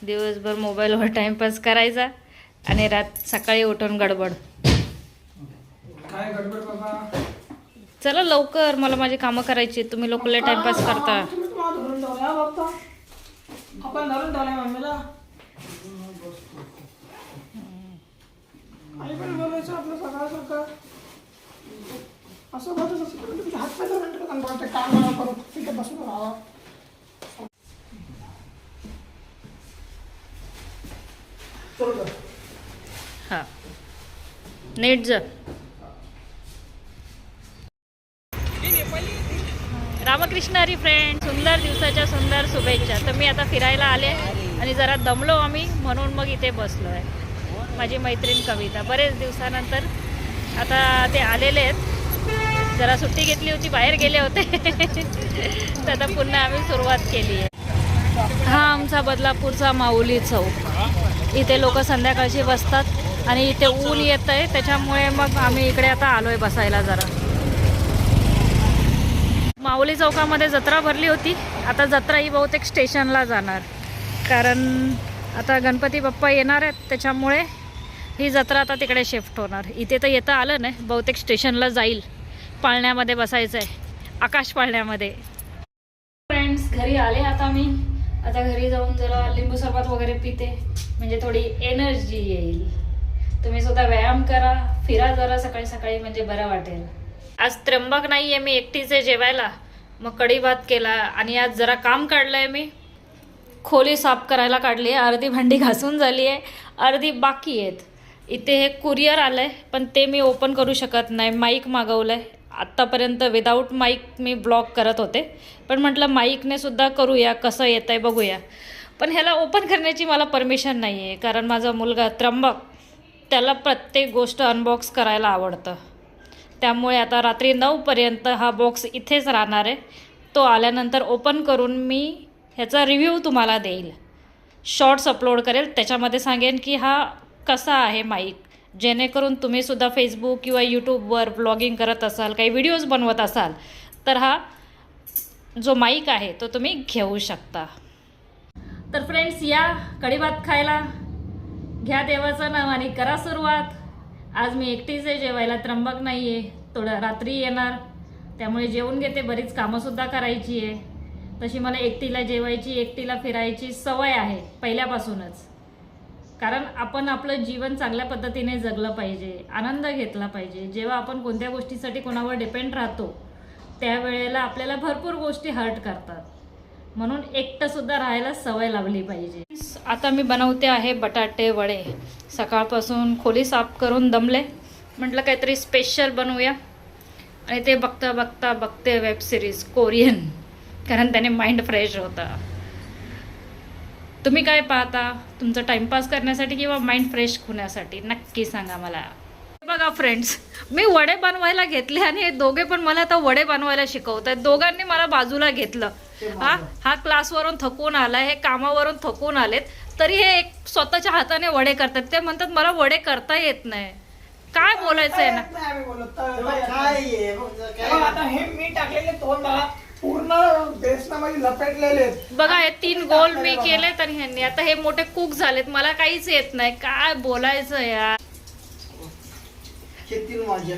दिवसभर मोबाईलवर टाइमपास करायचा आणि सकाळी उठून गडबड. काय गडबड बाबा? चला लवकर, मला माझी कामं करायची. तुम्ही लोक लय टाइमपास करता. तुम्ही तुम्हाला धरून ठेवलंय हा बाप्पा. आपण धरून ठेवलंय मम्मीला. आई पण बोलायचं आपलं सकाळ सकाळ असं बोलत असं तुमचे हात पाय धरून ठेवतात आणि बोलते काम मला करू तिथे बसून राहा. चल हा नीट जा. रामकृष्ण हरी फ्रेंड, सुंदर दिवसाच्या सुंदर शुभेच्छा. तर मी आता फिरायला आले आणि जरा दमलो आम्ही, म्हणून मग इथे बसलो आहे. माझी मैत्रीण कविता बरेच दिवसानंतर आता ते आलेले आहेत. जरा सुट्टी घेतली होती, बाहेर गेले होते तर आता पुन्हा आम्ही सुरुवात केली आहे. हा आमचा बदलापूरचा माऊली चौक. इथे लोक संध्याकाळची बसतात आणि इथे ऊन येत आहे, त्याच्यामुळे मग आम्ही इकडे आता आलो आहे बसायला जरा. माऊली चौकामध्ये जत्रा भरली होती. आता जत्रा ही बहुतेक स्टेशनला जाणार, कारण आता गणपती बाप्पा येणार आहेत, त्याच्यामुळे ही जत्रा आता तिकडे शिफ्ट होणार. इथे तर येता आलं नाही, बहुतेक स्टेशनला जाईल. पाळण्यामध्ये बसायचं आहे, आकाश पाळण्यामध्ये. फ्रेंड्स घरी आले आता मी. आता घरी जाऊन जरा लिंबू सरबत वगैरे पिते, म्हणजे थोडी एनर्जी येईल. तुम्ही सुद्धा व्यायाम करा, फिरा जरा सकाळी सकाळी, म्हणजे बरं वाटेल. आज त्र्यंबक नाही आहे, मी एकटीच आहे जेवायला. मग कढी भात केला आणि आज जरा काम काढलं आहे मी. खोली साफ करायला काढली आहे, अर्धी भांडी घासून झाली आहे, अर्धी बाकी आहेत. इथे हे कुरिअर आलं आहे, पण ते मी ओपन करू शकत नाही. माईक मागवलं आहे. आत्तापर्यंत विदाऊट माईक मी ब्लॉग करत होते, पण म्हटलं माईकने सुद्धा करूया, कसं येतं आहे बघूया. पण ह्याला ओपन करण्याची मला परमिशन नाही आहे, कारण माझा मुलगा त्र्यंबक, त्याला प्रत्येक गोष्ट अनबॉक्स करायला आवडतं. त्यामुळे आता रात्री 9पर्यंत हा बॉक्स इथेच राहणार आहे. तो आल्यानंतर ओपन करून मी ह्याचा रिव्ह्यू तुम्हाला देईल, शॉर्ट्स अपलोड करेल. त्याच्यामध्ये सांगेन की हा कसा आहे माईक, जेणेकरून तुम्हीसुद्धा फेसबुक किंवा यूट्यूबवर ब्लॉगिंग करत असाल, काही व्हिडिओज बनवत असाल, तर हा जो माईक आहे तो तुम्ही घेऊ शकता. तर फ्रेंड्स या कढी भात खायला. घ्या देवाचं नाव आणि करा सुरुवात. आज मी एकटीच आहे जेवायला, त्र्यंबक नाही आहे, थोडं रात्री येणार, त्यामुळे जेवून घेते. बरीच कामंसुद्धा करायची आहे. तशी मला एकटीला जेवायची, एकटीला फिरायची सवय आहे पहिल्यापासूनच. कारण आपण आपलं जीवन चांगल्या पद्धतीने जगलं पाहिजे, आनंद घेतला पाहिजे. जेव्हा आपण कोणत्या गोष्टीसाठी कोणावर डिपेंड राहतो, त्यावेळेला आपल्याला भरपूर गोष्टी हर्ट करतात. म्हणून एकटंसुद्धा राहायला सवय लावली पाहिजे. आता मी बनवते आहे बटाटे वडे. सकाळपासून खोली साफ करून दमले, म्हटलं काहीतरी स्पेशल बनवूया. आणि ते बघता बघता बघते वेब सिरीज कोरियन, कारण त्याने माइंड फ्रेश होता. तुम्ही काय पाहता तुमचा टाइमपास करण्यासाठी किंवा माइंड फ्रेश होण्यासाठी, नक्की सांगा मला. बघा फ्रेंड्स, मी वडे बनवायला घेतले आणि हे दोघे पण मला आता वडे बनवायला शिकवत आहेत. दोघांनी मला बाजूला घेतलं. हा क्लासवरून थकून आला, हे कामावरून थकून आलेत, तरी हे एक स्वतःच्या हाताने वडे करतात. ते म्हणतात मला वडे करता येत नाही. काय बोलायचं आहे ना. आता हे मी टाकलेले तोंडाला पूर्ण बेसनामध्ये लपेटलेले. बघा हे 3 गोल मी केलेत आणि ह्यांनी आता हे मोठे कुक झालेत. मला काहीच येत नाही. काय बोलायचं यार. माझ्या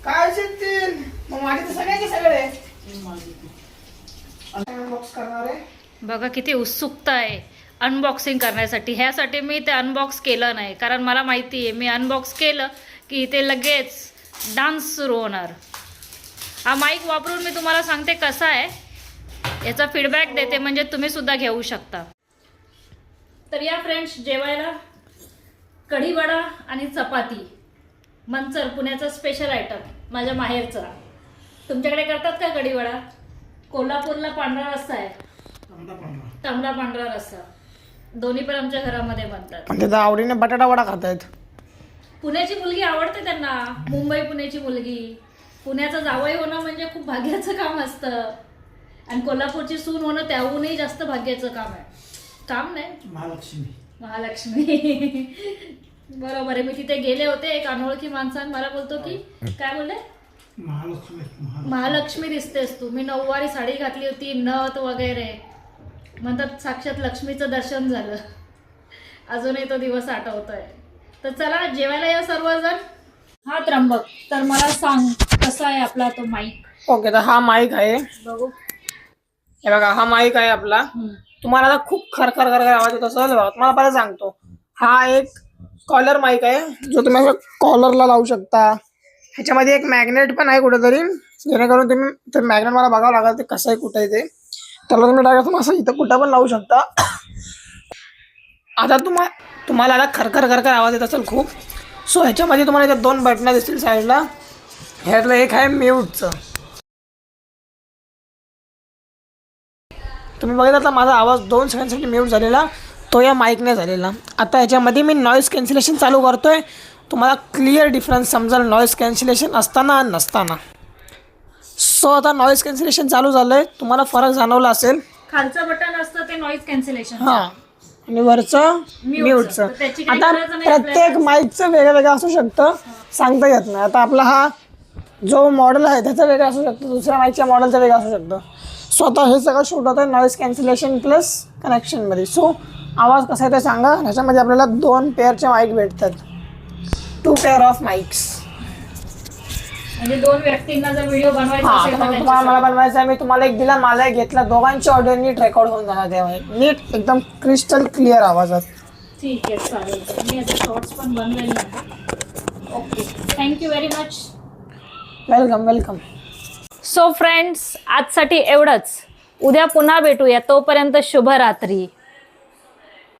काय तीन मग माझे तर सगळ्याचे सगळे अनबॉक्स करणार आहे. बघा किती उत्सुकता आहे अनबॉक्सिंग करण्यासाठी. ह्यासाठी मी ते अनबॉक्स केलं नाही, कारण मला माहिती आहे मी अनबॉक्स केलं की इथे लगेच डान्स सुरू होणार. हा माईक वापरून मी तुम्हाला सांगते कसा आहे, याचा फीडबॅक देते, म्हणजे तुम्ही सुद्धा घेऊ शकता. तर या फ्रेंड्स जेवायला कढी वडा आणि चपाती. मंचर पुण्याचा स्पेशल आयटम, माझ्या माहेरचा. तुमच्याकडे करतात का कढी वडा? कोल्हापूरला पांढरा रस्सा आहे, तांबडा पांढरा रस्सा, दोन्ही पण आमच्या घरामध्ये बनतात. आवडीने बटाटा वडा खातायत. पुण्याची मुलगी आवडते त्यांना, मुंबई पुण्याची मुलगी. पुण्याचं जावई होणं म्हणजे खूप भाग्याचं काम असतं, आणि कोल्हापूरची सून होणं त्याहूनही जास्त भाग्याचं काम आहे. काम नाही, महालक्ष्मी बरोबर आहे. मी तिथे गेले होते, एक अनोळखी माणसाने मला बोलतो की काय बोलले, महालक्ष्मी दिसतेस तू. मी 9वारी साडी घातली होती, नथ वगैरे. म्हणतात साक्षात लक्ष्मीचं दर्शन झालं. अजूनही तो दिवस आठवतोय. तर चला जेवायला या सर्वजण. हा त्र्यंबक, तर मला सांग कसा आहे आपला तो माईक. ओके, तर हा माईक आहे. बघू. हे बघा, हा माईक आहे आपला. तुम्हाला आता खूप खरखर खरखर आवाज येत असेल बघा. तुम्हाला पहिला सांगतो, हा एक कॉलर माईक आहे जो तुम्ही असं कॉलरला लावू शकता. ह्याच्यामध्ये एक मॅग्नेट पण आहे कुठेतरी, जेणेकरून तुम्ही ते मॅग्नेट मला बघावं लागेल ते कसं आहे, कुठं आहे ते. त्याला तुम्ही डायरेक्ट असं इथं कुठं पण लावू शकता. आता तुम्हाला आता खरखर खरखर आवाज येत असेल खूप. सो ह्याच्यामध्ये तुम्हाला इथे 2 बटणं दिसतील साईडला. ह्यातलं एक आहे म्यूटचं. तुम्ही बघितलं माझा आवाज 2 सेकंडसाठी म्यूट झालेला, तो या माईकने झालेला. आता ह्याच्यामध्ये मी नॉईज कॅन्सलेशन चालू करतोय. तुम्हाला क्लिअर डिफरन्स समजेल नॉईज कॅन्सलेशन असताना आणि नसताना. सो आता नॉईज कॅन्सलेशन चालू झालंय, तुम्हाला फरक जाणवला असेल. खालचं बटन असतं ते नॉईज कॅन्सलेशन, हां, आणि वरचं म्यूटचं. आता प्रत्येक माईकचं वेगळं वेगळं असू शकतं, सांगता येत नाही. आता आपला हा जो मॉडेल आहे त्याचं वेगळं असू शकतं, दुसऱ्या माईकच्या मॉडेलचं वेगळं असू शकतं. सो आता हे सगळं शूट होतं नॉईज कॅन्सलेशन प्लस कनेक्शनमध्ये. सो आवाज कसा आहे ते सांगा. ह्याच्यामध्ये आपल्याला 2 पेअरचे माईक भेटतात, 2 पेअर ऑफ माईक्स. म्हणजे 2 व्यक्तींना जर व्हिडिओ बनवायचा असेल तर तुम्हाला मला बनवायचं आहे, मी तुम्हाला एक दिला, मला एक घेतला, दोघांची ऑडिओ नीट रेकॉर्ड होऊन जाणार तेव्हा नीट एकदम क्रिस्टल क्लिअर आवाजात. ठीक आहे, चालेल. मी आता शॉर्ट्स पण बनवेल ना. Okay, thank you very much. Welcome welcome. So friends, आजसाठी एवढंच. उद्या पुन्हा भेटूया. तोपर्यंत शुभरात्री.